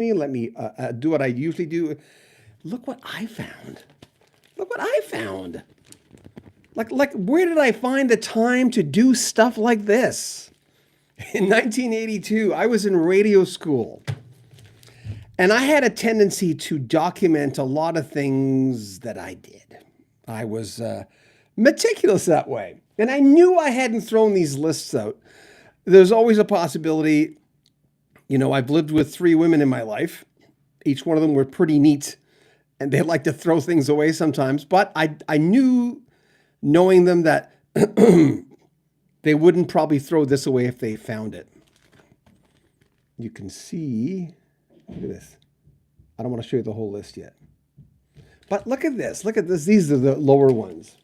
Let me do what I usually do. Look what I found. Look what I found. Like, where did I find the time to do stuff like this? In 1982, I was in radio school. And I had a tendency to document a lot of things that I did. I was meticulous that way. And I knew I hadn't thrown these lists out. There's always a possibility. You know, I've lived with 3 women in my life. Each one of them were pretty neat. And they like to throw things away sometimes. But I knew, knowing them, that they wouldn't probably throw this away if they found it. You can see, look at this. I don't want to show you the whole list yet. But look at this. Look at this. These are the lower ones.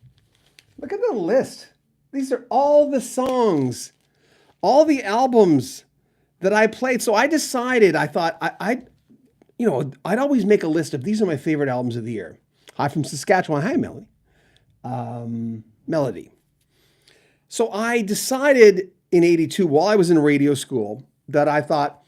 Look at the list. These are all the songs, all the albums that I played. So I decided, I thought, I'd always make a list of these are my favorite albums of the year. Hi from Saskatchewan. Hi, Melody. Melody. So I decided in 82, while I was in radio school, that I thought,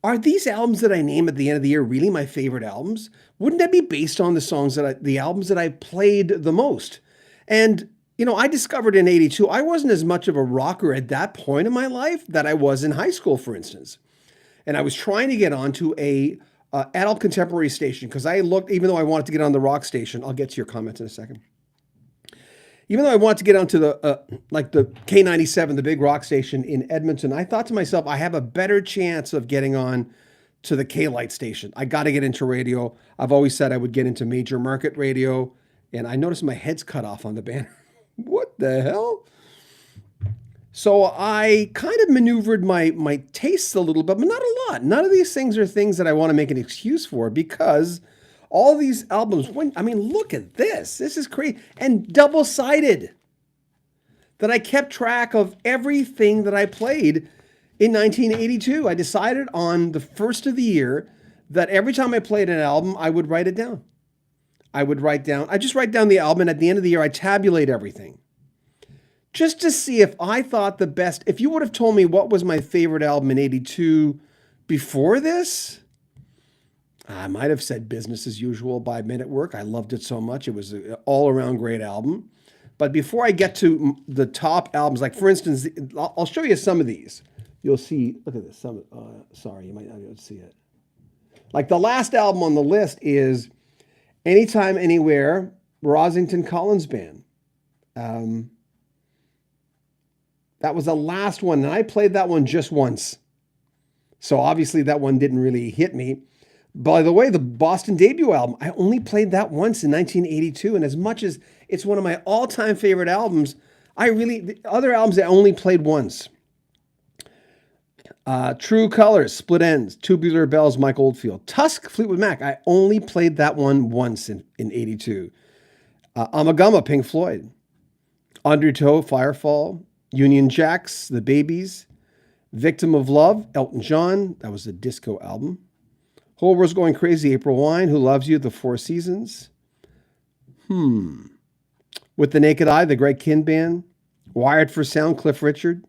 are these albums that I name at the end of the year really my favorite albums? Wouldn't that be based on the albums that I played the most? And, you know, I discovered in 82, I wasn't as much of a rocker at that point in my life that I was in high school, for instance. And I was trying to get onto a adult contemporary station because I looked, even though I wanted to get on the rock station, I'll get to your comments in a second. Even though I wanted to get onto the K97, the big rock station in Edmonton, I thought to myself, I have a better chance of getting on to the K-Light station. I got to get into radio. I've always said I would get into major market radio, and I noticed my head's cut off on the banner. What the hell? So I kind of maneuvered my tastes a little bit, but not a lot. None of these things are things that I want to make an excuse for, because all these albums, look at this. This is crazy. And double-sided. That I kept track of everything that I played in 1982. I decided on the first of the year that every time I played an album, I would write it down. I just write down the album, and at the end of the year, I tabulate everything. Just to see if I thought the best, if you would have told me what was my favorite album in 82 before this, I might have said Business as Usual by Men at Work. I loved it so much. It was an all-around great album. But before I get to the top albums, like for instance, I'll show you some of these. You'll see, look at this. Sorry, you might not be able to see it. Like the last album on the list is Anytime, Anywhere, Rosington Collins Band. That was the last one, and I played that one just once. So obviously that one didn't really hit me. By the way, the Boston debut album, I only played that once in 1982. And as much as it's one of my all-time favorite albums, the other albums I only played once. True Colors, Split Ends, Tubular Bells, Mike Oldfield. Tusk, Fleetwood Mac, I only played that one once in 82. Amagama, Pink Floyd. Undertow, Firefall. Union Jacks, The Babies. Victim of Love, Elton John. That was the disco album. Whole World's Going Crazy, April Wine. Who Loves You, The Four Seasons. With the Naked Eye, the Greg Kihn Band. Wired for Sound, Cliff Richard.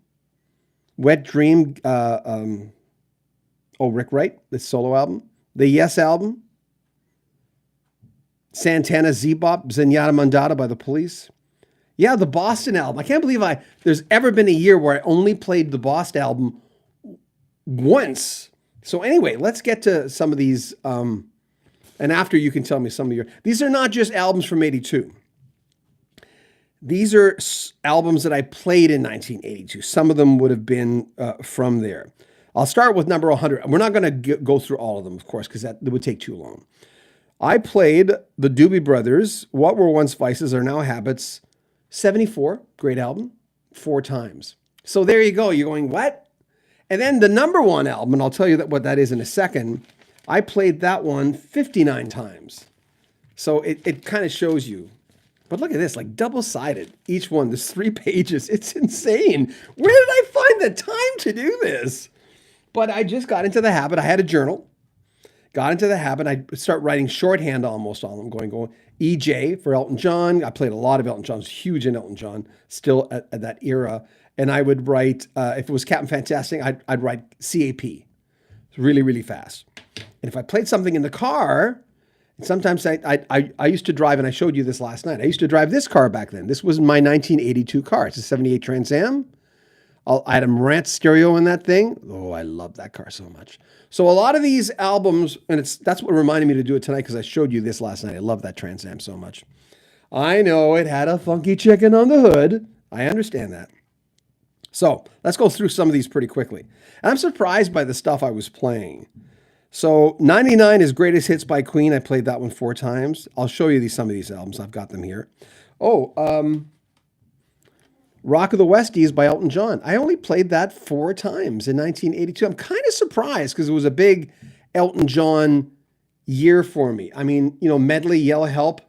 Wet Dream, Rick Wright, the solo album. The Yes album. Santana, Z-Bop, Zenyatta Mandata by the Police. Yeah, the Boston album. I can't believe there's ever been a year where I only played the Boston album once. So anyway, let's get to some of these. And after you can tell me some of these are not just albums from 82. These are albums that I played in 1982. Some of them would have been from there. I'll start with number 100. We're not going to go through all of them, of course, because that would take too long. I played the Doobie Brothers, What Were Once Vices Are Now Habits, 74, great album, 4 times. So there you go. You're going, what? And then the number 1 album, and I'll tell you what that is in a second, I played that one 59 times. So it kind of shows you. But look at this, like double-sided. Each one, there's 3 pages. It's insane. Where did I find the time to do this? But I just got into the habit. I had a journal. Got into the habit. I'd start writing shorthand almost all of them, going, EJ for Elton John. I played a lot of Elton John. I was huge in Elton John still at that era. And I would write, if it was Captain Fantastic, I'd write CAP. Really, really fast. And if I played something in the car, and sometimes I used to drive, and I showed you this last night. I used to drive this car back then. This was my 1982 car. It's a 78 Trans Am. I had a Marantz stereo in that thing. Oh, I love that car so much. So a lot of these albums, and that's what reminded me to do it tonight because I showed you this last night. I love that Trans Am so much. I know it had a funky chicken on the hood. I understand that. So let's go through some of these pretty quickly. And I'm surprised by the stuff I was playing. So 99 is Greatest Hits by Queen. I played that one 4 times. I'll show you some of these albums. I've got them here. Rock of the Westies by Elton John. I only played that 4 times in 1982. I'm kind of surprised because it was a big Elton John year for me. I mean, Medley, Yellow Help,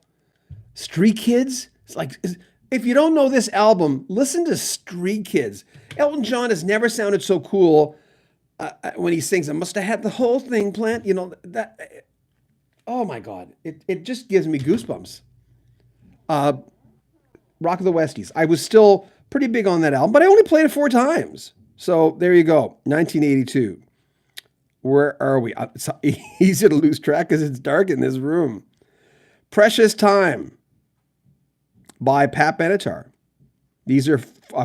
Street Kids. It's like, if you don't know this album, listen to Street Kids. Elton John has never sounded so cool when he sings, I must have had the whole thing planned. That. Oh my God. It just gives me goosebumps. Rock of the Westies. I was still pretty big on that album, but I only played it 4 times. So there you go. 1982. Where are we? It's easy to lose track because it's dark in this room. Precious Time by Pat Benatar. These are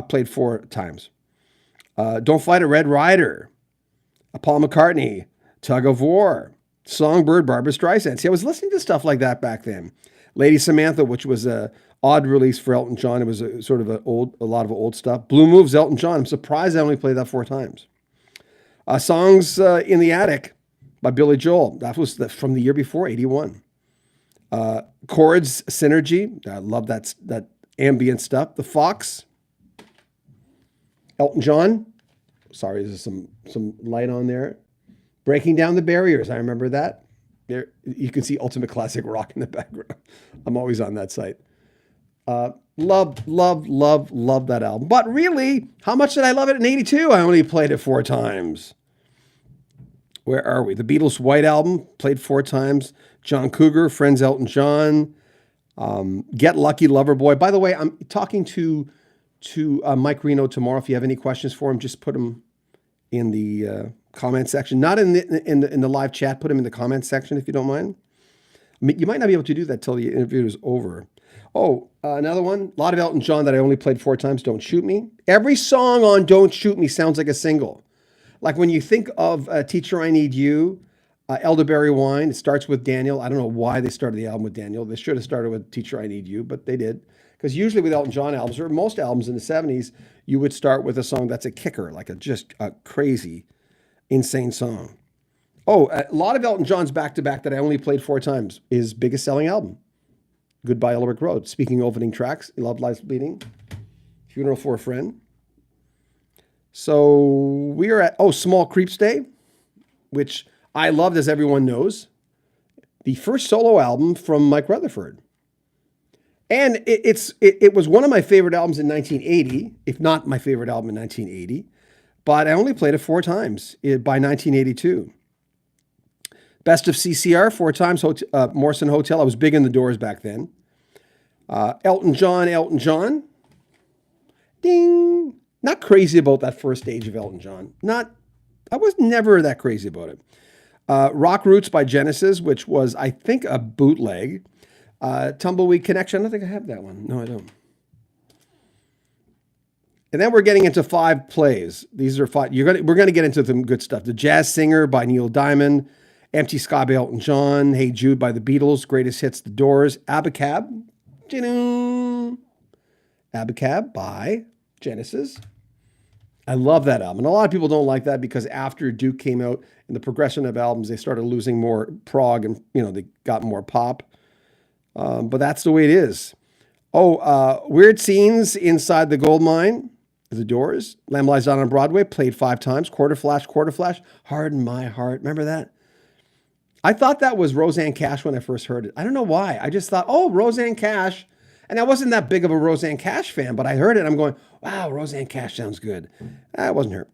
played 4 times. Don't Fight a Red Rider. Paul McCartney. Tug of War. Songbird, Barbra Streisand. See, I was listening to stuff like that back then. Lady Samantha, which was a odd release for Elton John. It was a lot of old stuff. Blue Moves, Elton John. I'm surprised I only played that 4 times. Songs in the Attic by Billy Joel. That was from the year before, 81. Chords, Synergy. I love that ambient stuff. The Fox. Elton John. Sorry, there's some light on there. Breaking Down the Barriers. I remember that. There, you can see Ultimate Classic Rock in the background. I'm always on that site. Love that album. But really, how much did I love it in 82? I only played it 4 times. Where are we? The Beatles' White Album, played 4 times. John Cougar, Friends Elton John. Get Lucky, Loverboy. By the way, I'm talking to Mike Reno tomorrow. If you have any questions for him, just put them in the comment section. Not in the live chat. Put them in the comment section if you don't mind. I mean, you might not be able to do that till the interview is over. Another one. A lot of Elton John that I only played 4 times. Don't Shoot Me. Every song on Don't Shoot Me sounds like a single. Like when you think of Teacher, I Need You, Elderberry Wine, it starts with Daniel. I don't know why they started the album with Daniel. They should have started with Teacher, I Need You, but they did. Because usually with Elton John albums, or most albums in the 70s, you would start with a song that's a kicker, like just a crazy, insane song. A lot of Elton John's back-to-back that I only played 4 times is biggest selling album, Goodbye Yellow Brick Road. Speaking of opening tracks, Love Lies Bleeding, Funeral for a Friend. So we are at, Small Creeps Day, which I loved, as everyone knows. The first solo album from Mike Rutherford. And it was one of my favorite albums in 1980, if not my favorite album in 1980. But I only played it 4 times by 1982. Best of CCR 4 times, Morrison Hotel. I was big in the Doors back then. Elton John. Ding. Not crazy about that first stage of Elton John. I was never that crazy about it. Rock Roots by Genesis, which was, I think, a bootleg. Tumbleweed Connection. I don't think I have that one. No, I don't. And then we're getting into 5 plays. These are 5. We're going to get into some good stuff. The Jazz Singer by Neil Diamond. Empty Sky by Elton John. Hey Jude by the Beatles. Greatest Hits, The Doors. Abacab. Abacab by Genesis. I love that album. And a lot of people don't like that because after Duke came out in the progression of albums, they started losing more prog and, they got more pop. But that's the way it is. Weird Scenes Inside the Gold Mine, The Doors. Lamb Lies Down on Broadway, played 5 times. Quarter Flash, Harden My Heart. Remember that? I thought that was Roseanne Cash when I first heard it. I don't know why. I just thought, Roseanne Cash. And I wasn't that big of a Roseanne Cash fan, but I heard it. I'm going, wow, Roseanne Cash sounds good. It wasn't her.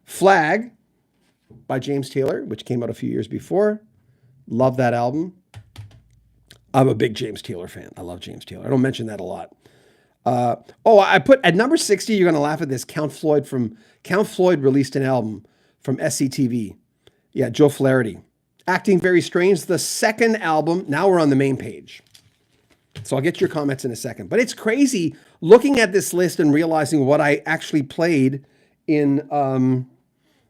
Flag by James Taylor, which came out a few years before. Love that album. I'm a big James Taylor fan. I love James Taylor. I don't mention that a lot. I put at number 60, you're going to laugh at this. Count Floyd released an album from SCTV. Yeah, Joe Flaherty. Acting Very Strange, the second album. Now we're on the main page. So I'll get your comments in a second. But it's crazy looking at this list and realizing what I actually played in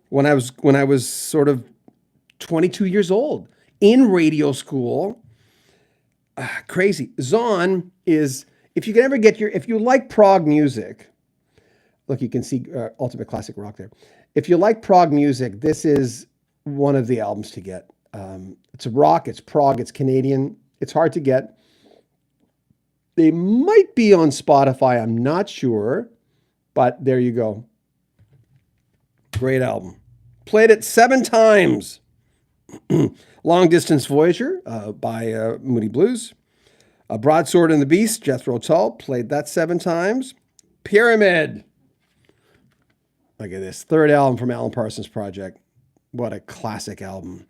when I was sort of 22 years old in radio school. Crazy. Zon is, if you can ever get if you like prog music, look, you can see Ultimate Classic Rock there. If you like prog music, this is one of the albums to get. It's rock, it's prog, it's Canadian. It's hard to get. They might be on Spotify, I'm not sure, but there you go. Great album. Played it 7 times. Long Distance Voyager by Moody Blues. Broadsword and the Beast, Jethro Tull. Played that 7 times. Pyramid. Look at this. 3rd album from Alan Parsons Project. What a classic album.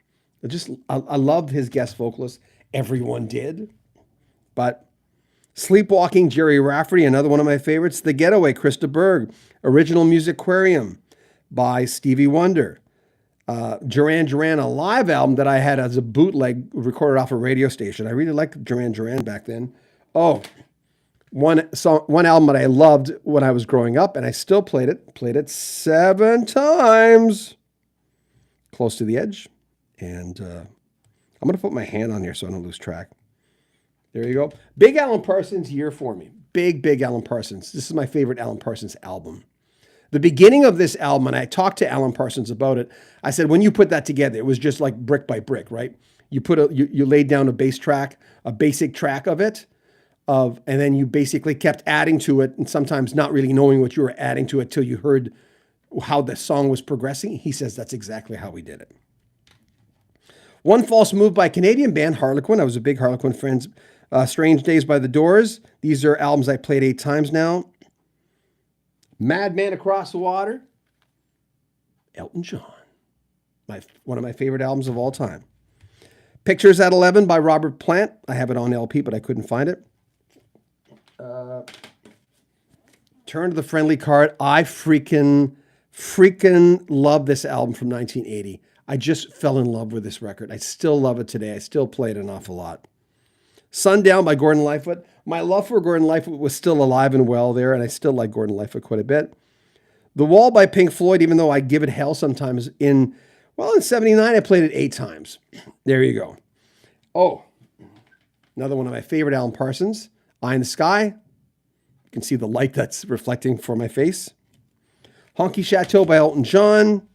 I love his guest vocalist. Everyone did. But Sleepwalking, Jerry Rafferty, another one of my favorites. The Getaway, Krista Berg. Original Musicarium by Stevie Wonder. Duran Duran, a live album that I had as a bootleg recorded off a radio station. I really liked Duran Duran back then. Oh, one album that I loved when I was growing up, and I still played it. Played it 7 times. Close to the Edge. And I'm going to put my hand on here so I don't lose track. There you go. Big Alan Parsons year for me. Big Alan Parsons. This is my favorite Alan Parsons album. The beginning of this album, and I talked to Alan Parsons about it, I said, when you put that together, it was just like brick by brick, right? You laid down a bass track, a basic track of it, and then you basically kept adding to it, and sometimes not really knowing what you were adding to it till you heard how the song was progressing. He says that's exactly how we did it. One False Move by Canadian band Harlequin. I was a big Harlequin fan. Strange Days by The Doors. These are albums I played 8 times now. Madman Across the Water. Elton John. One of my favorite albums of all time. Pictures at 11 by Robert Plant. I have it on LP, but I couldn't find it. Turn to the Friendly Card. I freaking love this album from 1980. I just fell in love with this record. I still love it today. I still play it an awful lot. Sundown by Gordon Lightfoot. My love for Gordon Lightfoot was still alive and well there, and I still like Gordon Lightfoot quite a bit. The Wall by Pink Floyd, even though I give it hell sometimes, in 79, I played it 8 times. There you go. Oh, another one of my favorite Alan Parsons, Eye in the Sky. You can see the light that's reflecting for my face. Honky Chateau by Elton John.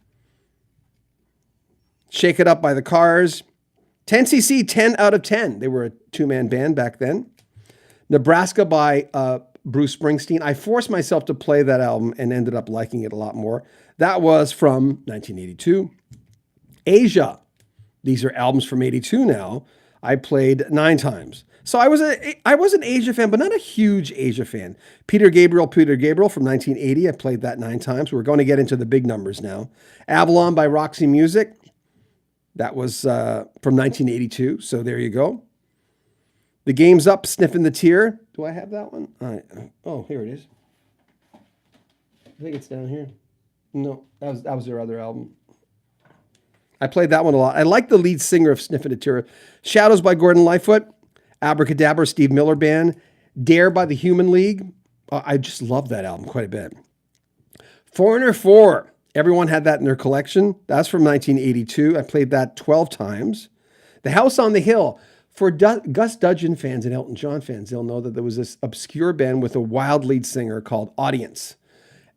Shake It Up by The Cars. 10cc, 10 out of 10. They were a 2-man band back then. Nebraska by Bruce Springsteen. I forced myself to play that album and ended up liking it a lot more. That was from 1982. Asia. These are albums from 82 now. I played 9 times. So I was an Asia fan, but not a huge Asia fan. Peter Gabriel from 1980. I played that 9 times. We're going to get into the big numbers now. Avalon by Roxy Music. That was from 1982. So there you go. The Game's Up, Sniffing the Tear. Do I have that one? All right. Oh, here it is. I think it's down here. No, that was their other album. I played that one a lot. I like the lead singer of Sniffing the Tear. Shadows by Gordon Lightfoot. Abracadabra, Steve Miller Band. Dare by the Human League. I just love that album quite a bit. Foreigner 4. Everyone had that in their collection. That's from 1982. I played that 12 times. The House on the Hill. For Gus Dudgeon fans and Elton John fans, they'll know that there was this obscure band with a wild lead singer called Audience.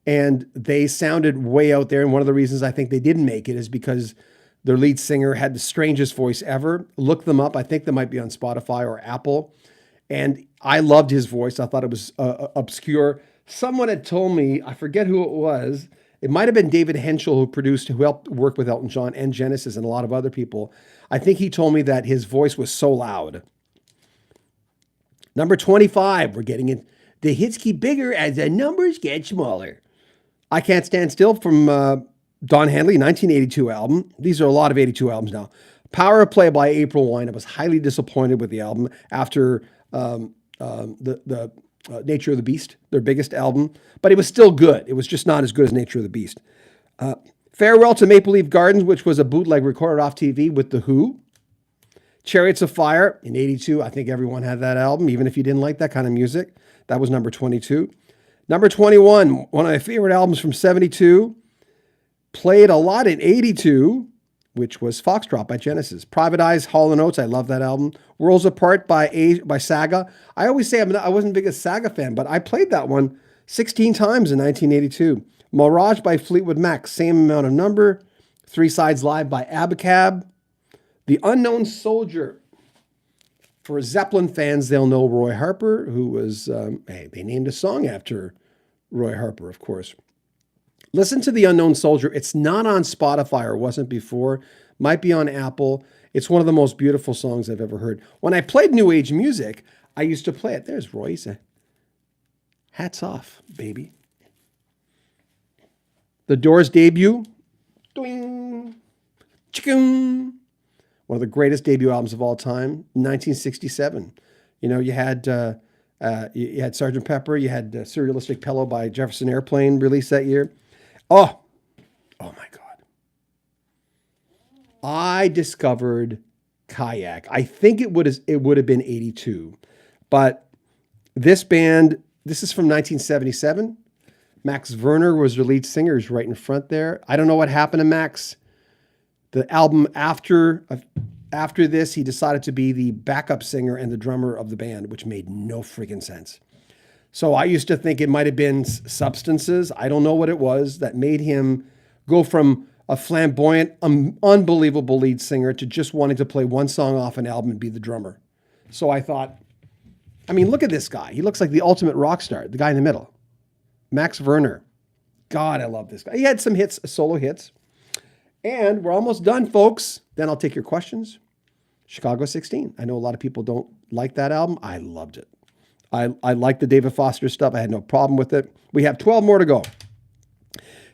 And they sounded way out there. And one of the reasons I think they didn't make it is because their lead singer had the strangest voice ever. Look them up. I think they might be on Spotify or Apple. And I loved his voice. I thought it was obscure. Someone had told me, I forget who it was. It might have been David Henschel who helped work with Elton John and Genesis and a lot of other people. I think he told me that his voice was so loud. Number 25, we're getting in. The hits keep bigger as the numbers get smaller. I Can't Stand Still from Don Henley, 1982 album. These are a lot of 82 albums now. Power of Play by April Wine. I was highly disappointed with the album after the Nature of the Beast, their biggest album. But it was still good. It was just not as good as Nature of the Beast. Farewell to Maple Leaf Gardens, which was a bootleg recorded off TV with The Who. Chariots of Fire in 82. I think everyone had that album, even if you didn't like that kind of music. That was number 22. Number 21, one of my favorite albums from 72. Played a lot in 82, which was Foxtrot by Genesis. Private Eyes, Hall & Oates. I love that album. Worlds Apart by Saga. I always say I wasn't big a Saga fan, but I played that one 16 times in 1982. Mirage by Fleetwood Mac, same amount of number. Three Sides Live by Abacab. The Unknown Soldier. For Zeppelin fans, they'll know Roy Harper, who was, they named a song after Roy Harper, of course. Listen to The Unknown Soldier. It's not on Spotify, or wasn't before. Might be on Apple. It's one of the most beautiful songs I've ever heard. When I played New Age music, I used to play it. There's Roy. Hats off, baby. The Doors debut. Doing. Chicken. One of the greatest debut albums of all time, 1967. You know, you had Sgt. Pepper, you had Surrealistic Pillow by Jefferson Airplane released that year. Oh my God. I discovered Kayak. I think it would have been 82, but this band, this is from 1977. Max Werner was the lead singer. He's right in front there. I don't know what happened to Max. The album after this, he decided to be the backup singer and the drummer of the band, which made no friggin' sense. So I used to think it might have been substances. I don't know what it was that made him go from a flamboyant, unbelievable lead singer to just wanting to play one song off an album and be the drummer. So I thought, I mean, look at this guy. He looks like the ultimate rock star, the guy in the middle. Max Werner. God, I love this guy. He had some hits, solo hits. And we're almost done, folks. Then I'll take your questions. Chicago 16. I know a lot of people don't like that album. I loved it. I like the David Foster stuff. I had no problem with it. We have 12 more to go.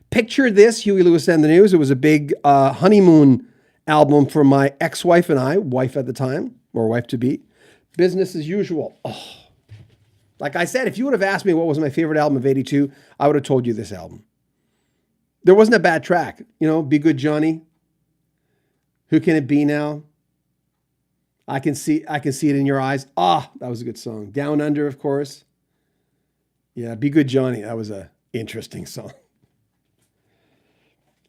Picture this, Huey Lewis and the News. It was a big honeymoon album for my ex-wife and I, wife at the time, or wife-to-be. Business as Usual. Oh. Like I said, if you would have asked me what was my favorite album of 82, I would have told you this album. There wasn't a bad track. You know, Be Good Johnny. Who Can It Be Now? I can see it in your eyes. Ah, that was a good song. Down Under, of course. Yeah, Be Good Johnny. That was a interesting song.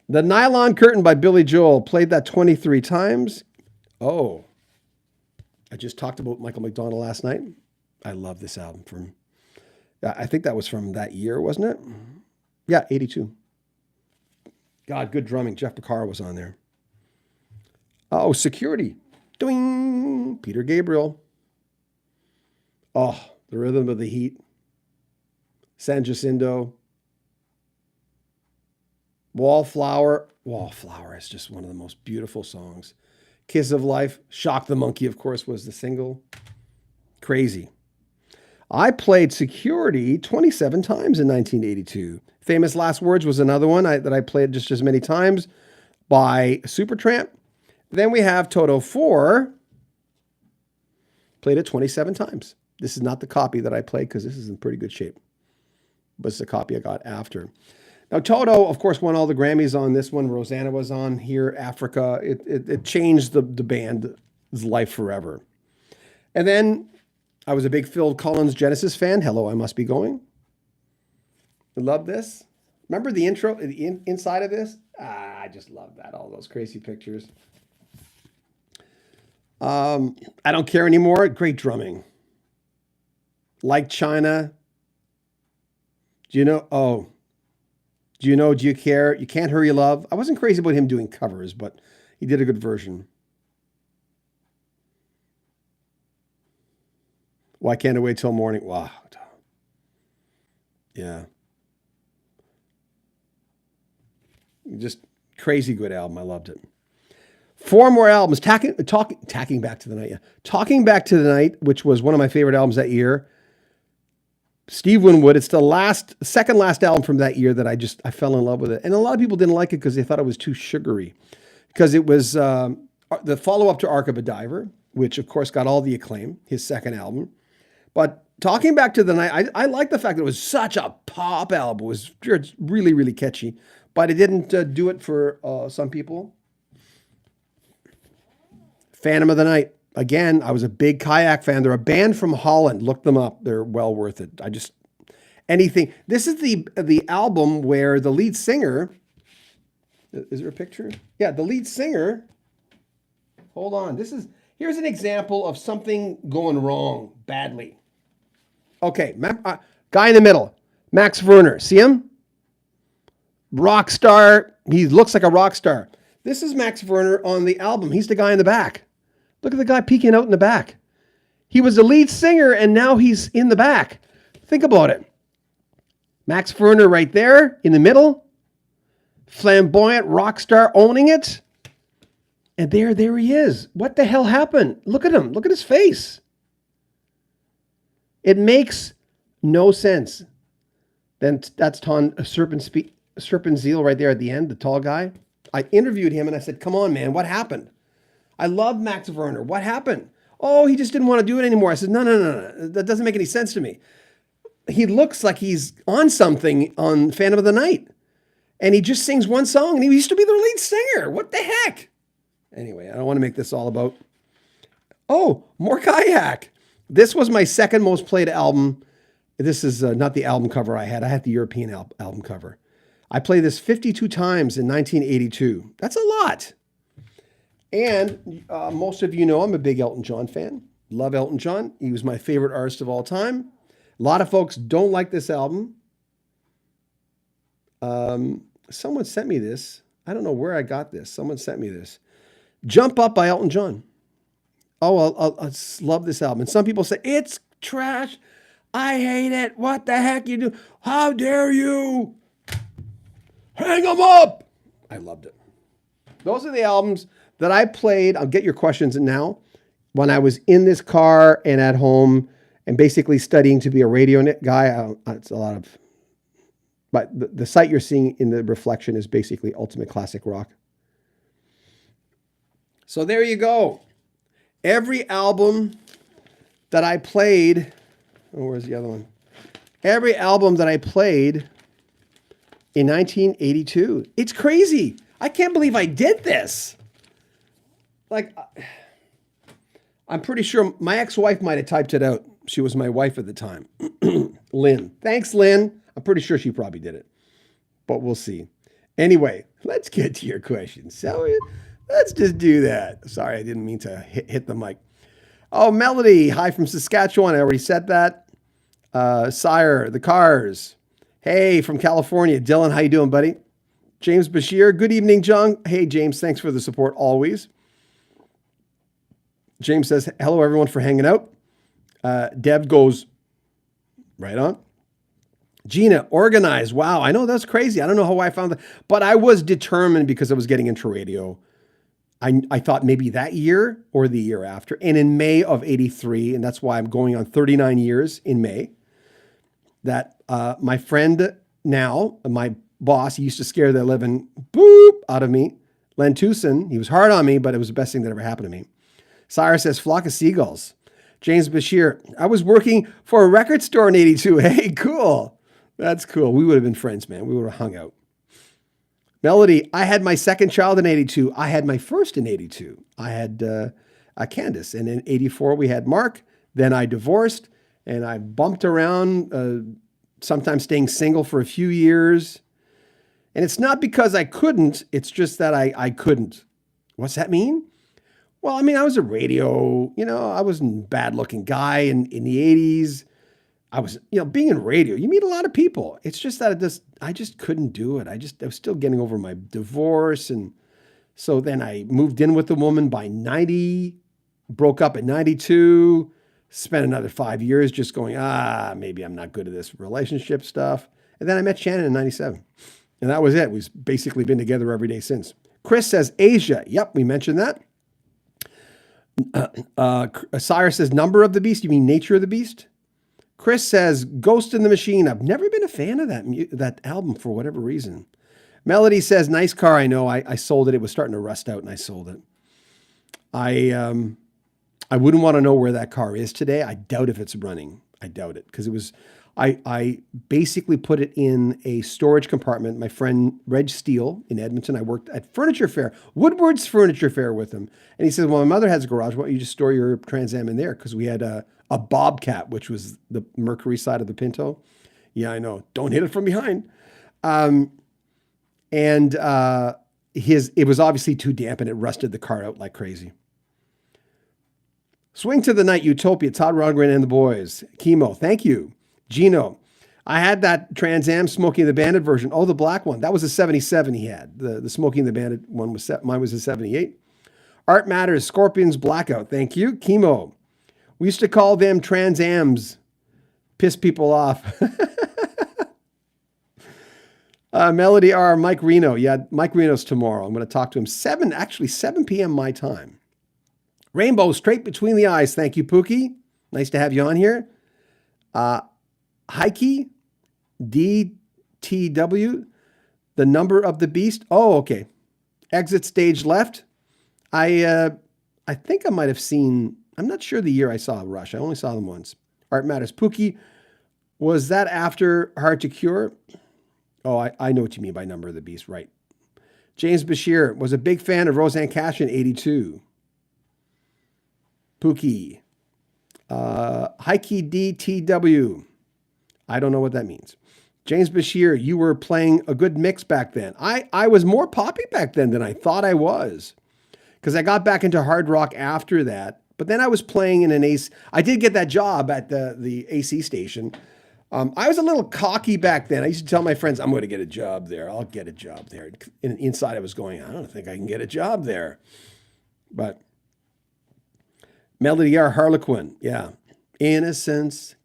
The Nylon Curtain by Billy Joel. Played that 23 times. Oh, I just talked about Michael McDonald last night. I love this album. I think that was from that year, wasn't it? Yeah, 82. God, good drumming. Jeff Becerra was on there. Oh, Security. Doing. Peter Gabriel. Oh, The Rhythm of the Heat. San Jacinto. Wallflower. Wallflower is just one of the most beautiful songs. Kiss of Life. Shock the Monkey, of course, was the single. Crazy. I played Security 27 times in 1982. Famous Last Words was another one that I played just as many times by Supertramp. Then we have Toto 4. Played it 27 times. This is not the copy that I played because this is in pretty good shape. But it's the copy I got after. Now, Toto, of course, won all the Grammys on this one. Rosanna was on here, Africa. It changed the band's life forever. And then I was a big Phil Collins Genesis fan. Hello, I Must Be Going. I love this. Remember the intro, the inside of this? I just love that. All those crazy pictures. I Don't Care Anymore. Great drumming. Like China. Do you know? Do you care? You Can't Hurry Love. I wasn't crazy about him doing covers, but he did a good version. Why Can't I Wait Till Morning? Wow. Yeah. Just crazy good album. I loved it. 4 more albums. Talking Back to the Night. Yeah. Talking Back to the Night, which was one of my favorite albums that year. Steve Winwood. It's the second last album from that year that I fell in love with it. And a lot of people didn't like it because they thought it was too sugary. Because it was the follow-up to Arc of a Diver, which of course got all the acclaim, his second album. But Talking Back to the Night, I like the fact that it was such a pop album. It was really, really catchy. but it didn't do it for some people. Phantom of the Night. Again, I was a big kayak fan. They're a band from Holland. Look them up. They're well worth it. Anything. This is the album where the lead singer, is there a picture? Yeah, the lead singer, hold on. Here's an example of something going wrong badly. Okay, guy in the middle, Max Werner. See him? Rock star. He looks like a rock star. This is Max Werner on the album. He's the guy in the back. Look at the guy peeking out in the back. He was the lead singer, and now he's in the back. Think about it. Max Werner right there in the middle. Flamboyant rock star owning it. And there he is. What the hell happened? Look at him. Look at his face. It makes no sense. Then that's Serpent right there at the end, the tall guy. I interviewed him and I said, come on, man, what happened? I love Max Werner. What happened? Oh, he just didn't want to do it anymore. I said, no. That doesn't make any sense to me. He looks like he's on something on Phantom of the Night. And he just sings one song and he used to be the lead singer. What the heck? Anyway, I don't want to make this all about, more kayak. This was my second most played album. This is not the album cover I had. I had the European album cover. I played this 52 times in 1982. That's a lot. And most of you know I'm a big Elton John fan. Love Elton John. He was my favorite artist of all time. A lot of folks don't like this album. Someone sent me this. I don't know where I got this. Someone sent me this. Jump Up by Elton John. Oh, I love this album. And some people say, it's trash. I hate it. What the heck you do? How dare you? Hang them up. I loved it. Those are the albums that I played. I'll get your questions now. When I was in this car and at home and basically studying to be a radio guy, it's a lot of, but the site you're seeing in the reflection is basically Ultimate Classic Rock. So there you go. Every album that I played, where's the other one? Every album that I played in 1982. It's crazy. I can't believe I did this. Like, I'm pretty sure my ex-wife might have typed it out. She was my wife at the time. Lynn. Thanks, Lynn. I'm pretty sure she probably did it. But we'll see. Anyway, let's get to your questions. So let's just do that. Sorry, I didn't mean to hit the mic. Oh, Melody. Hi from Saskatchewan. I already said that. Sire, the Cars. Hey, from California. Dylan, how you doing, buddy? James Bashir. Good evening, John. Hey, James. Thanks for the support always. James says, hello, everyone, for hanging out. Deb goes, right on. Gina, organized. Wow, I know that's crazy. I don't know how I found that. But I was determined because I was getting into radio. I thought maybe that year or the year after. And in May of 83, and that's why I'm going on 39 years in May, that my friend now, my boss, he used to scare the living boop out of me. Len Tucson, he was hard on me, but it was the best thing that ever happened to me. Cyrus says, flock of seagulls. James Bashir, I was working for a record store in 82. Hey, cool. That's cool. We would have been friends, man. We would have hung out. Melody, I had my second child in 82. I had my first in 82. I had Candace. And in 84, we had Mark. Then I divorced and I bumped around, sometimes staying single for a few years. And it's not because I couldn't. It's just that I couldn't. What's that mean? Well, I mean, I was a radio, I wasn't a bad looking guy in the 80s. I was, being in radio, you meet a lot of people. It's just that I just couldn't do it. I was still getting over my divorce. And so then I moved in with a woman by 90, broke up at 92, spent another 5 years just going, maybe I'm not good at this relationship stuff. And then I met Shannon in 97. And that was it. We've basically been together every day since. Chris says, Asia. Yep, we mentioned that. Cyrus says, number of the beast. You mean nature of the beast? Chris says, Ghost in the Machine. I've never been a fan of that album for whatever reason. Melody says, nice car. I know. I sold it. It was starting to rust out and I sold it. I wouldn't want to know where that car is today. I doubt if it's running. I doubt it because I basically put it in a storage compartment. My friend Reg Steele in Edmonton, I worked at Furniture Fair, Woodward's Furniture Fair with him. And he said, well, my mother has a garage. Why don't you just store your Trans Am in there? Because we had a Bobcat, which was the Mercury side of the Pinto. Yeah, I know. Don't hit it from behind. It was obviously too damp and it rusted the car out like crazy. Swing to the Night, Utopia, Todd Rogren and the boys. Chemo, thank you. Gino, I had that Trans Am Smokey and the Bandit version. Oh, the black one. That was a 77 he had. The Smokey and the Bandit one was mine was a 78. Art Matters, Scorpions Blackout. Thank you. Chemo. We used to call them Trans Ams. Piss people off. Melody R. Mike Reno. Yeah, Mike Reno's tomorrow. I'm going to talk to him. 7 p.m. my time. Rainbow straight between the eyes. Thank you, Pookie. Nice to have you on here. Heike, DTW, the number of the beast. Oh, okay. Exit stage left. I think I might have seen, I'm not sure the year I saw Rush. I only saw them once. Art Matters. Pookie, was that after Hard to Cure? Oh, I know what you mean by number of the beast, right. James Bashir was a big fan of Roseanne Cash in 82. Pookie. Heike DTW. I don't know what that means. James Bashir, you were playing a good mix back then. I was more poppy back then than I thought I was. Because I got back into hard rock after that. But then I was playing in an AC. I did get that job at the AC station. I was a little cocky back then. I used to tell my friends, I'm going to get a job there. I'll get a job there. And inside I was going, I don't think I can get a job there. But Melody R. Harlequin. Yeah. Innocence.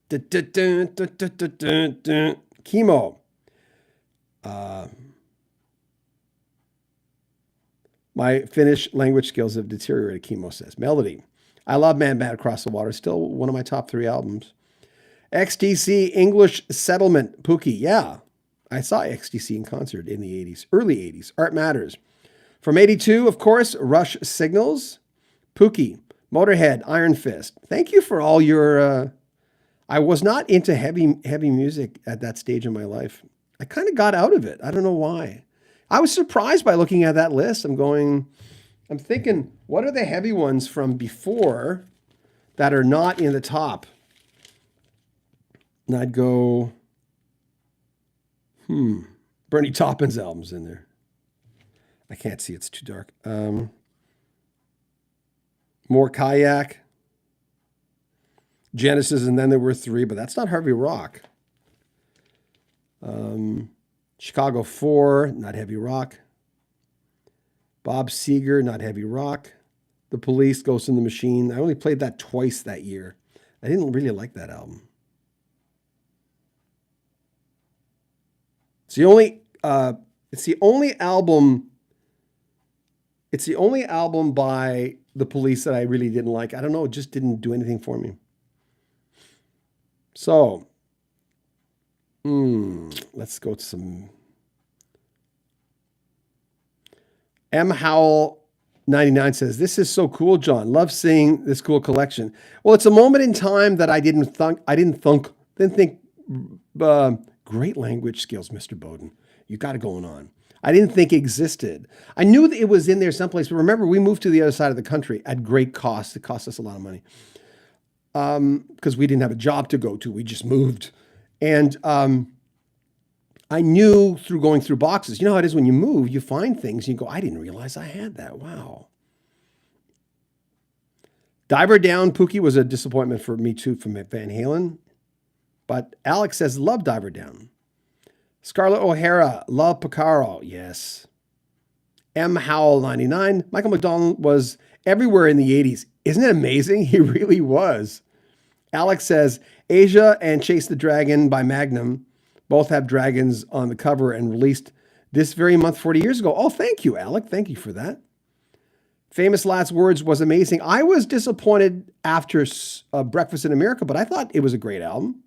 Chemo. My Finnish language skills have deteriorated, Chemo says. Melody. I love Man Bad Across the Water. Still one of my top 3 albums. XTC English Settlement. Pookie. Yeah. I saw XTC in concert in the 80s. Early 80s. Art Matters. From 82, of course, Rush Signals. Pookie. Motorhead. Iron Fist. Thank you for all your... I was not into heavy music at that stage in my life. I kind of got out of it. I don't know why. I was surprised by looking at that list. I'm thinking, what are the heavy ones from before that are not in the top? And I'd go, Bernie Taupin's album's in there. I can't see, it's too dark. More Kayak. Genesis, and then there were 3, but that's not heavy rock. Chicago 4, not heavy rock. Bob Seger, not heavy rock. The Police, Ghost in the Machine. I only played that twice that year. I didn't really like that album. It's the only album by The Police that I really didn't like. I don't know, it just didn't do anything for me. So, let's go to some... M. Howell 99 says, this is so cool, John. Love seeing this cool collection. Well, it's a moment in time that I didn't think, great language skills, Mr. Beaudin. You got it going on. I didn't think existed. I knew that it was in there someplace, but remember, we moved to the other side of the country at great cost. It cost us a lot of money. Because we didn't have a job to go to. We just moved. And I knew through going through boxes, you know how it is when you move, you find things and you go, I didn't realize I had that. Wow. Diver Down, Pookie, was a disappointment for me too from Van Halen. But Alex says, love Diver Down. Scarlett O'Hara, love Picaro. Yes. M. Howell 99. Michael McDonald was everywhere in the 80s. Isn't it amazing? He really was. Alex says, Asia and Chase the Dragon by Magnum both have dragons on the cover and released this very month 40 years ago. Oh, thank you, Alec. Thank you for that. Famous Last Words was amazing. I was disappointed after Breakfast in America, but I thought it was a great album.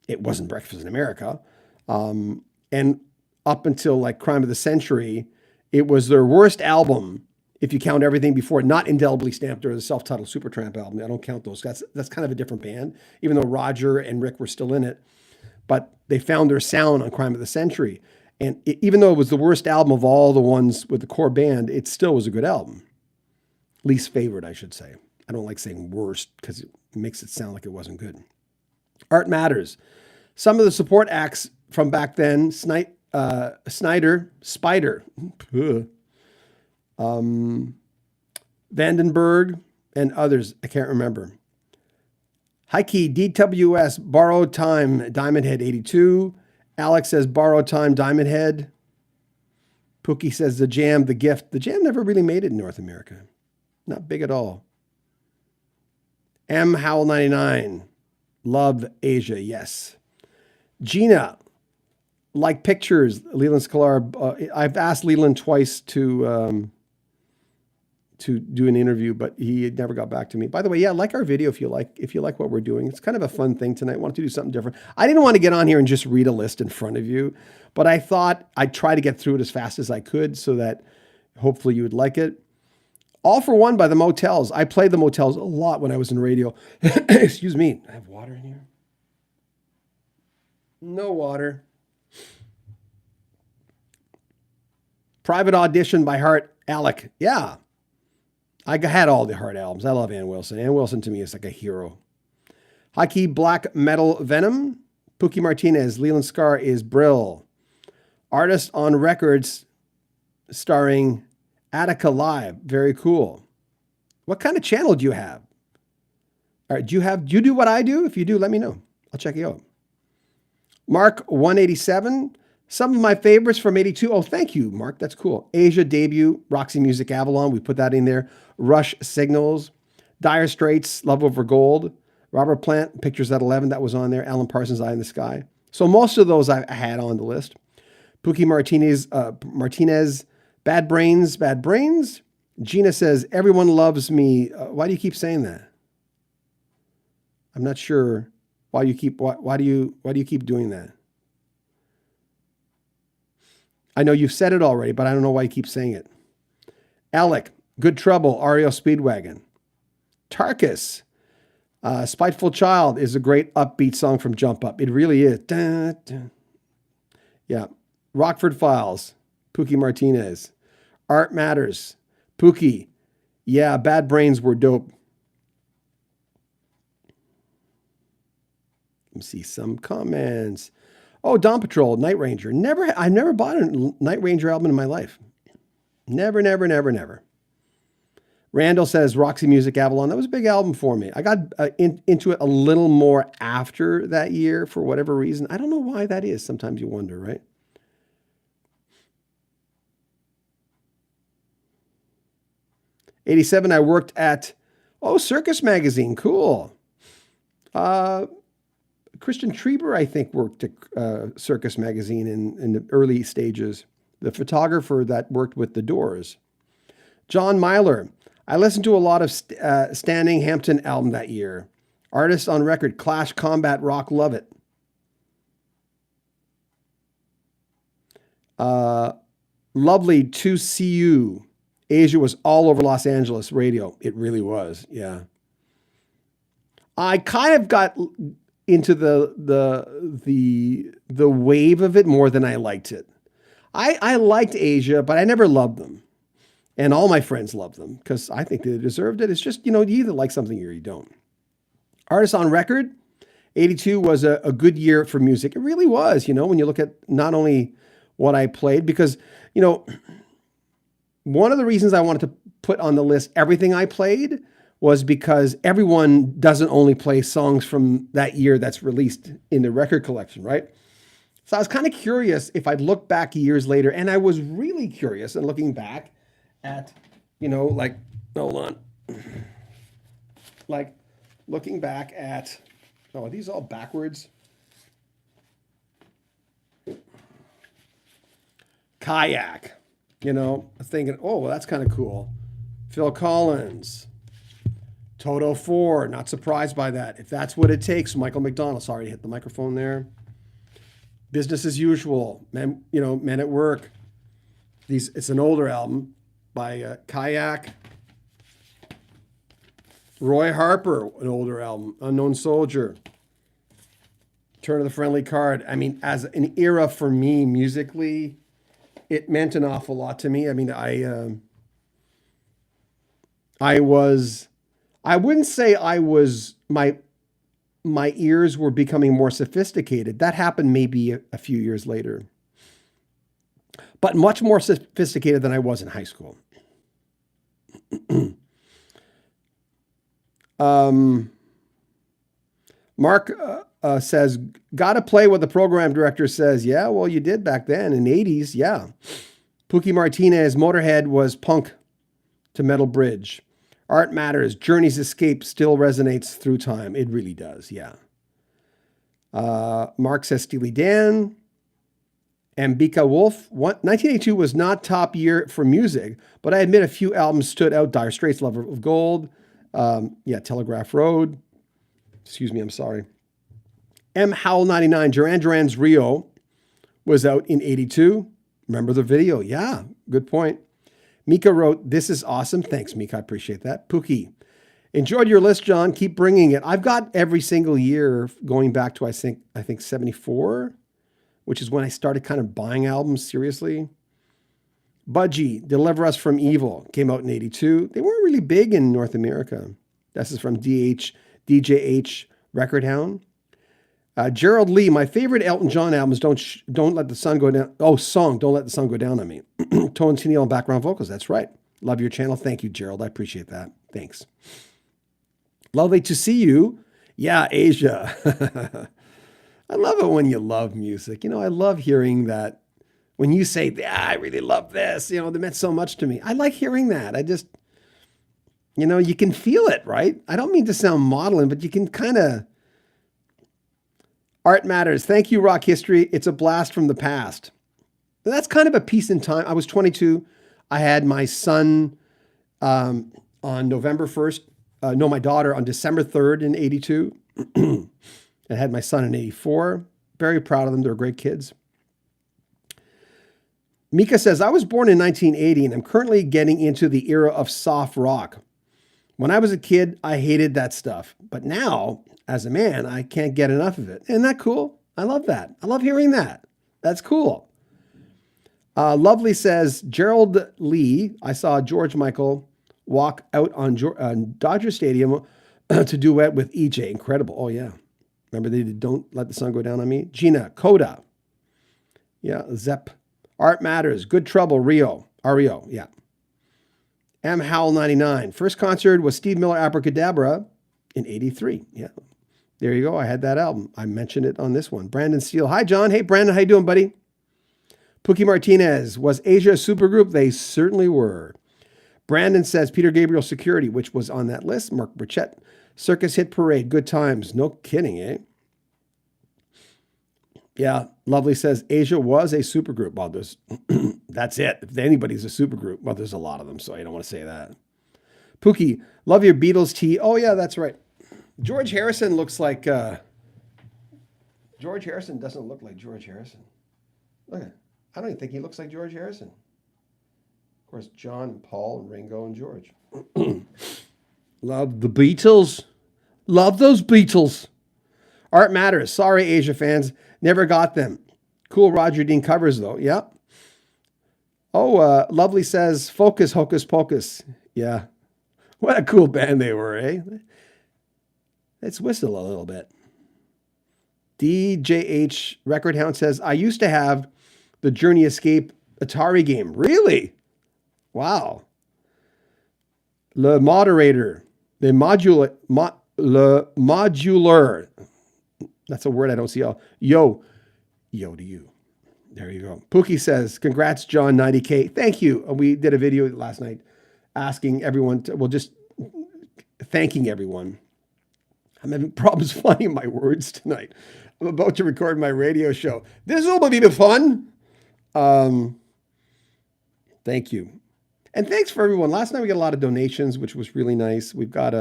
It wasn't Breakfast in America. And up until like Crime of the Century, it was their worst album if you count everything before, not Indelibly Stamped or the self-titled Supertramp album. I don't count those. That's kind of a different band, even though Roger and Rick were still in it. but they found their sound on Crime of the Century. And even though it was the worst album of all the ones with the core band, it still was a good album. Least favorite, I should say. I don't like saying worst because it makes it sound like it wasn't good. Art Matters. Some of the support acts from back then, Snyder, Spider, Vandenberg, and others. I can't remember. Heike, DWS, Borrowed Time, Diamond Head 82. Alex says Borrowed Time, Diamond Head. Pookie says The Jam, The Gift. The Jam never really made it in North America. Not big at all. M. Howell 99. Love Asia, yes. Gina, like pictures, Leland Sklar. I've asked Leland twice to do an interview, but he never got back to me. By the way, yeah, like our video if you like what we're doing. It's kind of a fun thing tonight. I wanted to do something different. I didn't want to get on here and just read a list in front of you, but I thought I'd try to get through it as fast as I could so that hopefully you would like it. All for One by the Motels. I played the Motels a lot when I was in radio. Excuse me. I have water in here. No water. Private Audition by Heart. Alec. Yeah. I had all the Heart albums. I love Ann Wilson. Ann Wilson to me is like a hero. Hockey Black Metal Venom. Pookie Martinez. Leland Scar is Brill. Artist on Records starring Attica Live. Very cool. What kind of channel do you have? All right, do you do what I do? If you do, let me know. I'll check you out. Mark 187. Some of my favorites from 82. Oh, thank you, Mark. That's cool. Asia debut, Roxy Music Avalon. We put that in there. Rush Signals. Dire Straits, Love Over Gold. Robert Plant, Pictures at 11. That was on there. Alan Parsons, Eye in the Sky. So most of those I had on the list. Pookie Martinez, Bad Brains. Gina says, everyone loves me. Why do you keep saying that? I'm not sure why do you keep doing that? I know you've said it already, but I don't know why you keep saying it. Alec, Good Trouble, REO Speedwagon. Tarkus, Spiteful Child is a great upbeat song from Jump Up. It really is. Dun, dun. Yeah. Rockford Files, Pookie Martinez. Art Matters, Pookie. Yeah, Bad Brains were dope. Let me see some comments. Oh, Dawn Patrol, Night Ranger. I've never bought a Night Ranger album in my life. Never. Randall says Roxy Music Avalon. That was a big album for me. I got into it a little more after that year for whatever reason. I don't know why that is. Sometimes you wonder, right? '87, I worked at, Circus Magazine. Cool. Christian Trieber, I think, worked at Circus Magazine in the early stages. The photographer that worked with The Doors. John Myler. I listened to a lot of Standing Hampton album that year. Artists on record, Clash, Combat, Rock, love it. Lovely to see you. Asia was all over Los Angeles radio. It really was, yeah. I kind of got into the wave of it more than I liked it. I liked Asia, but I never loved them. And all my friends loved them because I think they deserved it. It's just, you either like something or you don't. Artists on record, 82 was a good year for music. It really was, when you look at not only what I played, because, one of the reasons I wanted to put on the list everything I played was because everyone doesn't only play songs from that year that's released in the record collection, right? So I was kind of curious if I'd look back years later, and I was really curious and looking back at, hold on. Like looking back at, are these all backwards? Kayak. Thinking, well, that's kind of cool. Phil Collins, Toto 4, not surprised by that. If that's what it takes, Michael McDonald, sorry to hit the microphone there. Business as Usual, Men at Work. It's an older album by Kayak. Roy Harper, an older album, Unknown Soldier. Return of the Friendly Card. I mean, as an era for me musically, it meant an awful lot to me. I mean, I wouldn't say my ears were becoming more sophisticated. That happened maybe a few years later, but much more sophisticated than I was in high school. Mark says, gotta play what the program director says. Yeah, well, you did back then in the 80s. Yeah. Pookie Martinez, Motorhead was punk to Metal Bridge. Art Matters, Journey's Escape still resonates through time. It really does, yeah. Mark says, Steely Dan. Ambika Wolf, 1982 was not top year for music, but I admit a few albums stood out. Dire Straits, Lover of Gold. Telegraph Road. Excuse me, I'm sorry. M. Howell 99, Duran Duran's Rio was out in 82. Remember the video? Yeah, good point. Mika wrote, this is awesome. Thanks, Mika. I appreciate that. Pookie, enjoyed your list, John. Keep bringing it. I've got every single year going back to, I think 74, which is when I started kind of buying albums seriously. Budgie, Deliver Us from Evil, came out in 82. They weren't really big in North America. This is from DJH Record Hound. Gerald Lee, my favorite Elton John albums, Don't Let the Sun Go Down. Oh, song, Don't Let the Sun Go Down on Me. Tone Tennille and background vocals, that's right. Love your channel. Thank you, Gerald. I appreciate that. Thanks. Lovely to see you. Yeah, Asia. I love it when you love music. You know, I love hearing that. When you say, yeah, I really love this, you know, that meant so much to me. I like hearing that. I just, you know, you can feel it, right? I don't mean to sound maudlin, but you can kind of. Art Matters. Thank you, Rock History. It's a blast from the past. And that's kind of a piece in time. I was 22. I had my son on November 1st. My daughter on December 3rd in 82. I had my son in 84. Very proud of them. They're great kids. Mika says, I was born in 1980 and I'm currently getting into the era of soft rock. When I was a kid, I hated that stuff. But now, as a man, I can't get enough of it. Isn't that cool? I love that. I love hearing that. That's cool. Lovely says, Gerald Lee, I saw George Michael walk out on Dodger Stadium to duet with EJ. Incredible. Oh, yeah. Remember they did Don't Let the Sun Go Down on Me? Gina, Coda. Yeah, Zepp. Art Matters. Good Trouble, REO. Yeah. M. Howell 99. First concert was Steve Miller Abracadabra in 83. Yeah. There you go. I had that album. I mentioned it on this one. Brandon Steele. Hi, John. Hey, Brandon. How you doing, buddy? Pookie Martinez. Was Asia a supergroup? They certainly were. Brandon says Peter Gabriel Security, which was on that list. Mark Burchett. Circus Hit Parade. Good times. No kidding, eh? Yeah. Lovely says Asia was a supergroup. Well, that's it. If anybody's a supergroup, well, there's a lot of them, so I don't want to say that. Pookie, love your Beatles tea. Oh, yeah, that's right. George Harrison looks like... George Harrison doesn't look like George Harrison. Look at, I don't even think he looks like George Harrison. Of course, John and Paul and Ringo and George. Love the Beatles. Love those Beatles. Art Matters. Sorry, Asia fans. Never got them. Cool Roger Dean covers, though. Yep. Oh, Lovely says, Focus, Hocus Pocus. Yeah. What a cool band they were, eh? Let's whistle a little bit. DJH Record Hound says, I used to have the Journey Escape Atari game. Really? Wow. Le Moderator. Le Modular. That's a word I don't see. Yo to you. There you go. Pookie says, congrats, John, 90K. Thank you. We did a video last night asking everyone just thanking everyone. I'm having problems finding my words tonight. I'm about to record my radio show. This will be the fun. Thank you. And thanks for everyone. Last night we got a lot of donations, which was really nice. We've got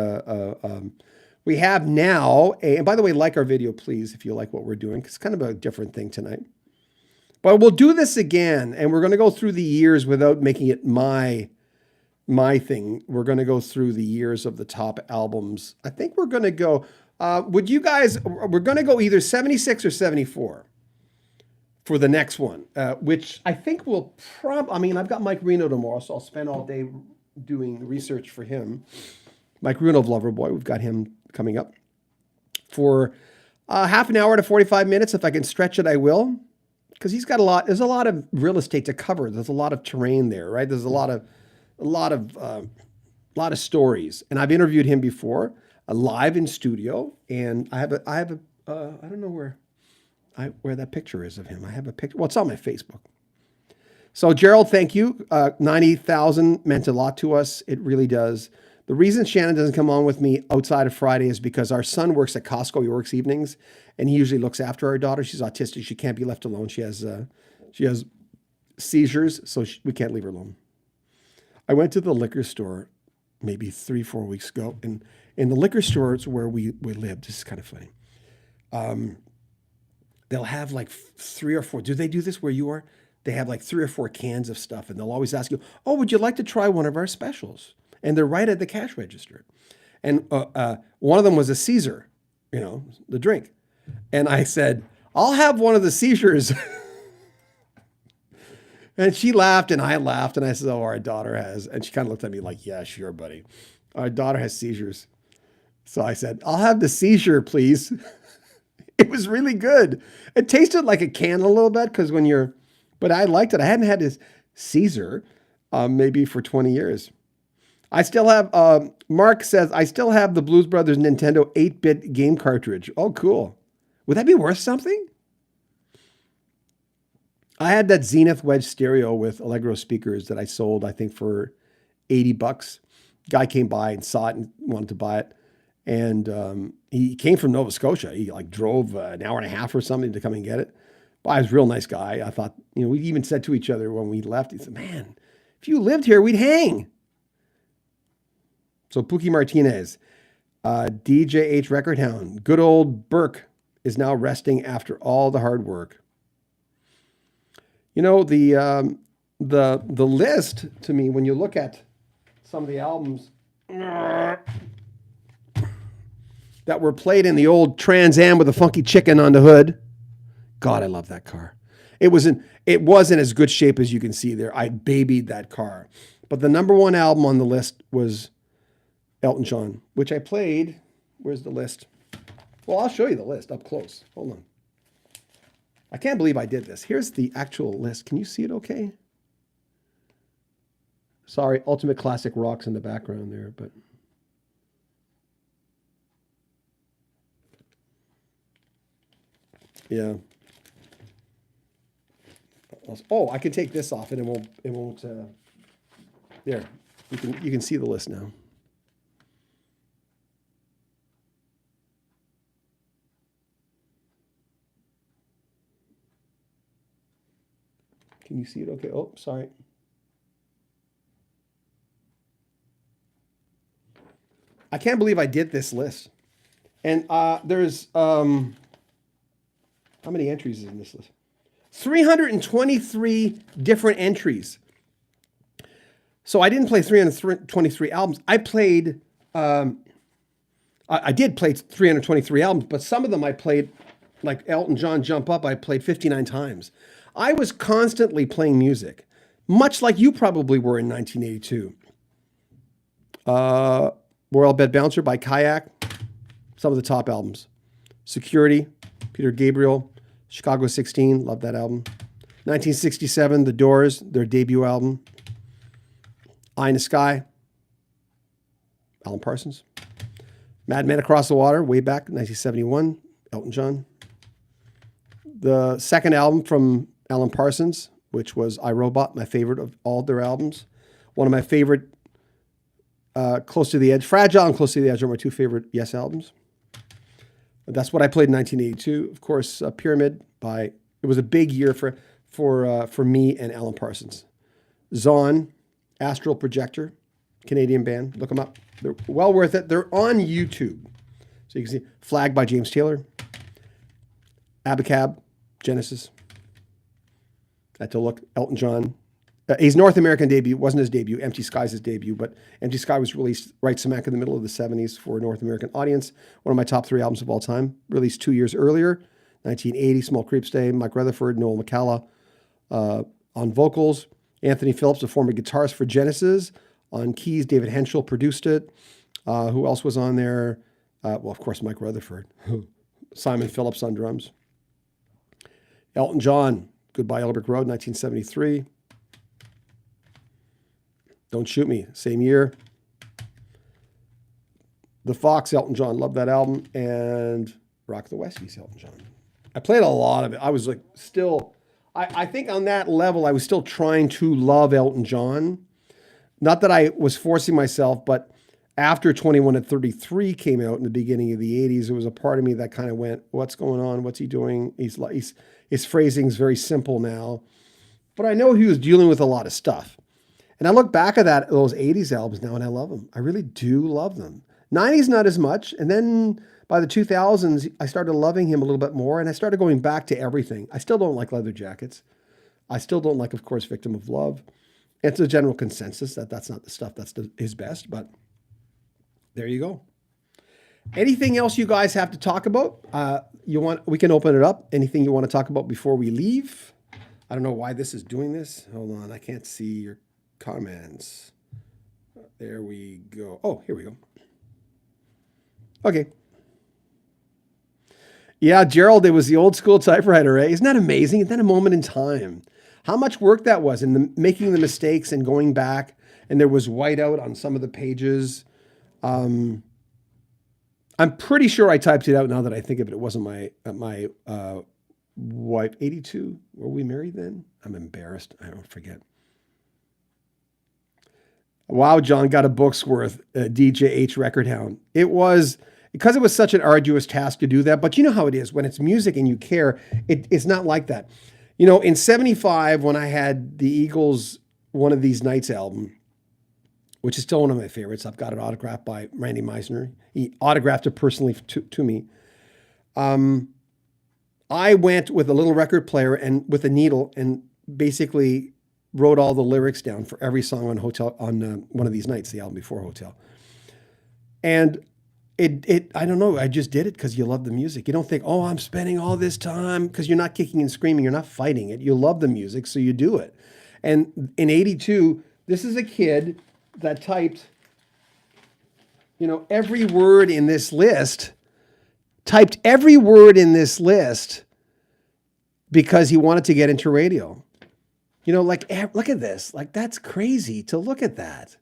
we have now and by the way, like our video, please, if you like what we're doing, because it's kind of a different thing tonight. But we'll do this again, and we're going to go through the years without making it my my thing. We're going to go through the years of the top albums. I think we're going to go, would you guys, we're going to go either 76 or 74 for the next one, which I think will I mean, I've got Mike Reno tomorrow, so I'll spend all day doing research for him. Mike Reno of Loverboy, we've got him coming up for half an hour to 45 minutes. If I can stretch it, I will, because he's got there's a lot of real estate to cover. There's a lot of terrain there, right? There's a lot of stories, and I've interviewed him before, live in studio, and I don't know where that picture is of him. I have a picture. Well, it's on my Facebook. So Gerald, thank you. 90,000 meant a lot to us. It really does. The reason Shannon doesn't come on with me outside of Friday is because our son works at Costco. He works evenings, and he usually looks after our daughter. She's autistic. She can't be left alone. She has seizures, so we can't leave her alone. I went to the liquor store maybe 3-4 weeks ago, and in the liquor stores where we lived, this is kind of funny. They'll have like 3 or 4. Do they do this where you are? They have like 3 or 4 cans of stuff, and they'll always ask you, "Oh, would you like to try one of our specials?" And they're right at the cash register. And one of them was a Caesar, the drink. And I said, "I'll have one of the seizures." And she laughed, and I laughed, and I said, "Oh, our daughter has." And she kind of looked at me like, "Yeah, sure, buddy. Our daughter has seizures." So I said, "I'll have the seizure, please." It was really good. It tasted like a can a little bit but I liked it. I hadn't had this Caesar maybe for 20 years. I still have, Mark says, I still have the Blues Brothers Nintendo 8-bit game cartridge. Oh, cool. Would that be worth something? I had that Zenith Wedge stereo with Allegro speakers that I sold, I think, for $80. Guy came by and saw it and wanted to buy it. And he came from Nova Scotia. He drove an hour and a half or something to come and get it. But he was a real nice guy. I thought, we even said to each other when we left, he said, "Man, if you lived here, we'd hang." So Pookie Martinez, DJH Record Hound, good old Burke is now resting after all the hard work. The list to me, when you look at some of the albums that were played in the old Trans Am with a funky chicken on the hood. God, I love that car. It wasn't as good shape as you can see there. I babied that car. But the number one album on the list was Elton John, which I played. Where's the list? Well, I'll show you the list up close. Hold on. I can't believe I did this. Here's the actual list. Can you see it okay? Sorry, Ultimate Classic Rock's in the background there, but... Yeah. Oh, I can take this off and it won't, there. You can see the list now. Can you see it okay? Oh, sorry. I can't believe I did this list. And there's, how many entries is in this list? 323 different entries. So I didn't play 323 albums. I played, I did play 323 albums, but some of them I played, like Elton John Jump Up, I played 59 times. I was constantly playing music, much like you probably were in 1982. Royal Bed Bouncer by Kayak, some of the top albums. Security, Peter Gabriel, Chicago 16, love that album. 1967, The Doors, their debut album. Eye in the Sky, Alan Parsons. Mad Men Across the Water, way back, 1971, Elton John. The second album from Alan Parsons, which was I, Robot, my favorite of all their albums. One of my favorite, Close to the Edge. Fragile and Close to the Edge are my two favorite Yes albums. That's what I played in 1982. Of course, Pyramid it was a big year for me and Alan Parsons. Zon, Astral Projector, Canadian band. Look them up. They're well worth it. They're on YouTube. So you can see Flag by James Taylor. Abacab, Genesis. I had to look. Elton John, His North American debut wasn't his debut. Empty Sky's his debut, but Empty Sky was released right smack in the middle of the 70s for a North American audience. One of my top 3 albums of all time. Released 2 years earlier, 1980, Small Creeps Day, Mike Rutherford, Noel McCalla on vocals. Anthony Phillips, a former guitarist for Genesis, on keys. David Henschel produced it. Who else was on there? Well, of course, Mike Rutherford. Simon Phillips on drums. Elton John, Goodbye Yellow Brick Road, 1973. Don't Shoot Me, same year. The Fox, Elton John, love that album. And Rock the Westies, Elton John. I played a lot of it. I was like still, I think on that level, I was still trying to love Elton John. Not that I was forcing myself, but after 21 at 33 came out in the beginning of the 80s, there was a part of me that kind of went, what's going on? What's he doing? His phrasing is very simple now. But I know he was dealing with a lot of stuff. And I look back at those 80s albums now and I love them. I really do love them. 90s, not as much. And then by the 2000s, I started loving him a little bit more and I started going back to everything. I still don't like Leather Jackets. I still don't like, of course, Victim of Love. It's a general consensus that that's not the stuff that's his best, but there you go. Anything else you guys have to talk about? We can open it up. Anything you want to talk about before we leave? I don't know why this is doing this. Hold on, I can't see your comments. There we go. Oh, here we go. Okay. Yeah, Gerald, it was the old school typewriter, eh? Isn't that amazing? Isn't that a moment in time? How much work that was in making the mistakes and going back, and there was whiteout on some of the pages. I'm pretty sure I typed it out now that I think of it. It wasn't my wife. 82. Were we married then? I'm embarrassed. I don't forget. Wow, John got a book's worth. DJ H Record Hound. It was because it was such an arduous task to do that. But you know how it is when it's music and you care. It's not like that. You know, in 75, when I had the Eagles' One of These Nights album, which is still one of my favorites. I've got it autographed by Randy Meisner. He autographed it personally to me. I went with a little record player and with a needle and basically wrote all the lyrics down for every song on One of These Nights, the album before Hotel. And I don't know, I just did it because you love the music. You don't think, oh, I'm spending all this time, because you're not kicking and screaming, you're not fighting it. You love the music, so you do it. And in 82, this is a kid that typed, every word in this list, because he wanted to get into radio. Look at this. Like, that's crazy to look at that.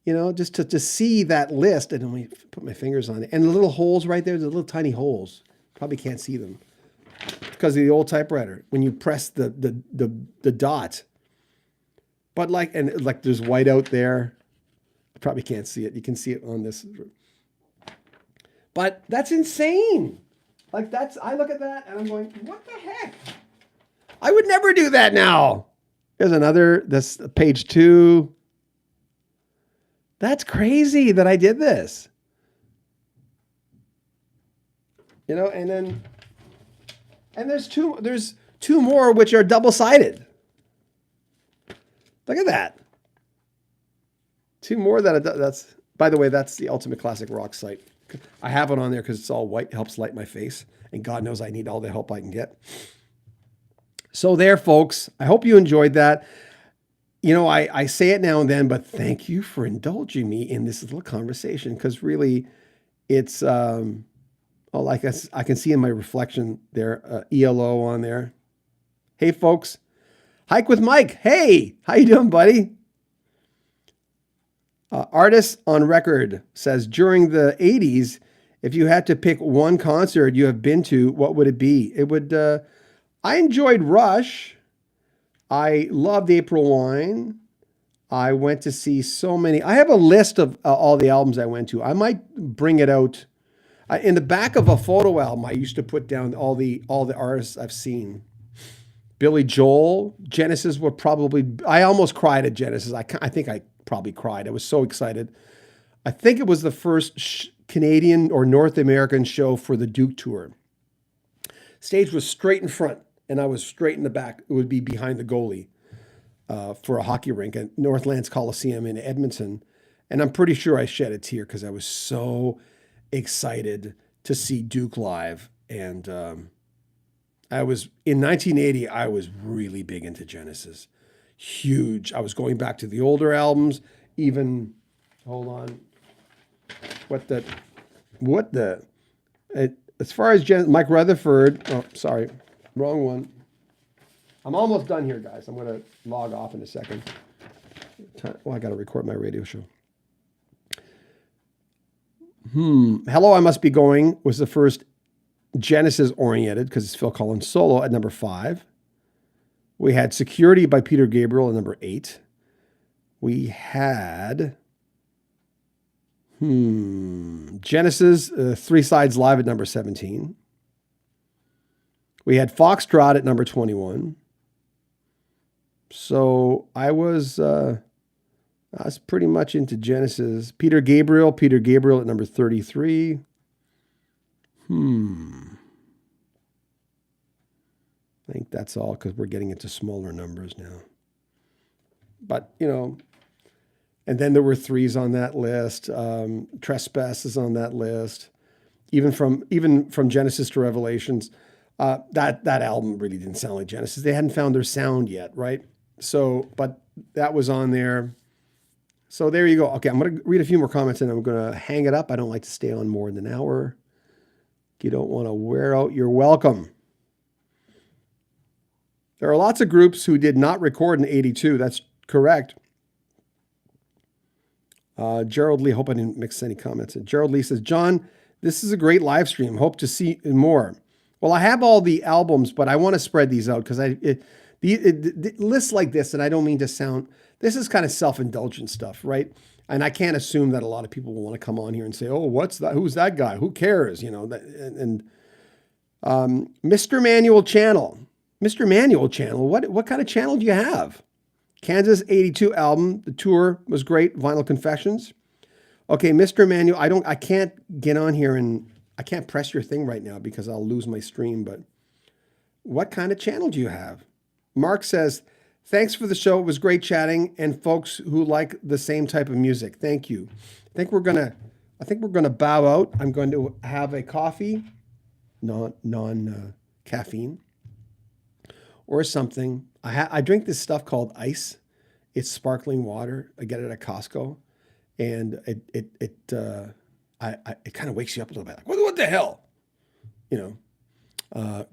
Just to see that list, and let me put my fingers on it. And the little holes right there, the little tiny holes. Probably can't see them because of the old typewriter. When you press the dot. But there's white out there. I probably can't see it. You can see it on this. But that's insane. I look at that and I'm going, what the heck? I would never do that now. There's that's page 2. That's crazy that I did this. And there's two more which are double-sided. Look at that. 2 more that's, by the way, that's the Ultimate Classic Rock site. I have it on there because it's all white, helps light my face. And God knows I need all the help I can get. So there, folks, I hope you enjoyed that. I say it now and then, but thank you for indulging me in this little conversation, because really it's, I can see in my reflection there, ELO on there. Hey, folks. Hike with Mike. Hey, how you doing, buddy? Artist on Record says, during the 80s, if you had to pick one concert you have been to, what would it be? I enjoyed Rush. I loved April Wine. I went to see so many. I have a list of all the albums I went to. I might bring it out. In the back of a photo album, I used to put down all the artists I've seen. Billy Joel, Genesis were probably, I almost cried at Genesis. I think I probably cried. I was so excited. I think it was the first Canadian or North American show for the Duke Tour. Stage was straight in front and I was straight in the back. It would be behind the goalie. for a hockey rink at Northlands Coliseum in Edmonton. And I'm pretty sure I shed a tear because I was so excited to see Duke live. And I was in 1980, I was really big into Genesis. Huge. I was going back to the older albums, even, hold on. As far as Mike Rutherford, oh, sorry, wrong one. I'm almost done here, guys. I'm going to log off in a second. Well, I got to record my radio show. Hello, I Must Be Going was the first Genesis oriented because it's Phil Collins solo at number 5. We had Security by Peter Gabriel at number 8. We had Genesis, Three Sides Live at number 17. We had Foxtrot at number 21. So I was pretty much into Genesis. Peter Gabriel at number 33. I think that's all because we're getting into smaller numbers now. But, and then there were 3s on that list. Trespass is on that list. Even from Genesis to Revelations, that album really didn't sound like Genesis. They hadn't found their sound yet, right? So, but that was on there. So there you go. Okay, I'm going to read a few more comments and I'm going to hang it up. I don't like to stay on more than an hour. You don't want to wear out your welcome. There are lots of groups who did not record in 82. That's correct. Gerald Lee, hope I didn't mix any comments. Gerald Lee says, John, this is a great live stream. Hope to see more. Well, I have all the albums, but I want to spread these out because lists like this, and I don't mean to sound, this is kind of self-indulgent stuff, right? And I can't assume that a lot of people will want to come on here and say, oh, what's that? Who's that guy? Who cares? Mr. Manual Channel. Mr. Manual Channel, what kind of channel do you have? Kansas 82 album, the tour was great, Vinyl Confessions. Okay, Mr. Manual, I can't get on here and I can't press your thing right now because I'll lose my stream, but what kind of channel do you have? Mark says, thanks for the show. It was great chatting and folks who like the same type of music. Thank you. I think we're gonna bow out. I'm going to have a coffee, non caffeine, or something. I drink this stuff called ice. It's sparkling water. I get it at Costco, and it kind of wakes you up a little bit. Like, what the hell?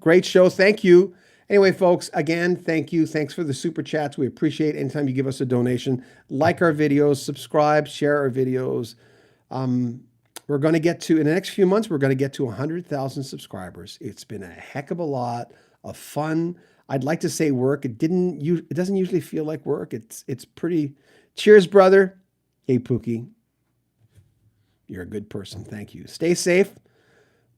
Great show. Thank you. Anyway, folks, again, thank you. Thanks for the super chats. We appreciate anytime you give us a donation. Like our videos, subscribe, share our videos. We're going to get to, in the next few months, we're going to get to 100,000 subscribers. It's been a heck of a lot of fun. I'd like to say work. It doesn't usually feel like work. It's pretty. Cheers, brother. Hey, Pookie. You're a good person. Thank you. Stay safe.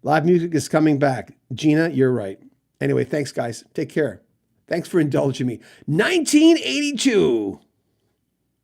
Live music is coming back. Gina, you're right. Anyway, thanks, guys. Take care. Thanks for indulging me. 1982.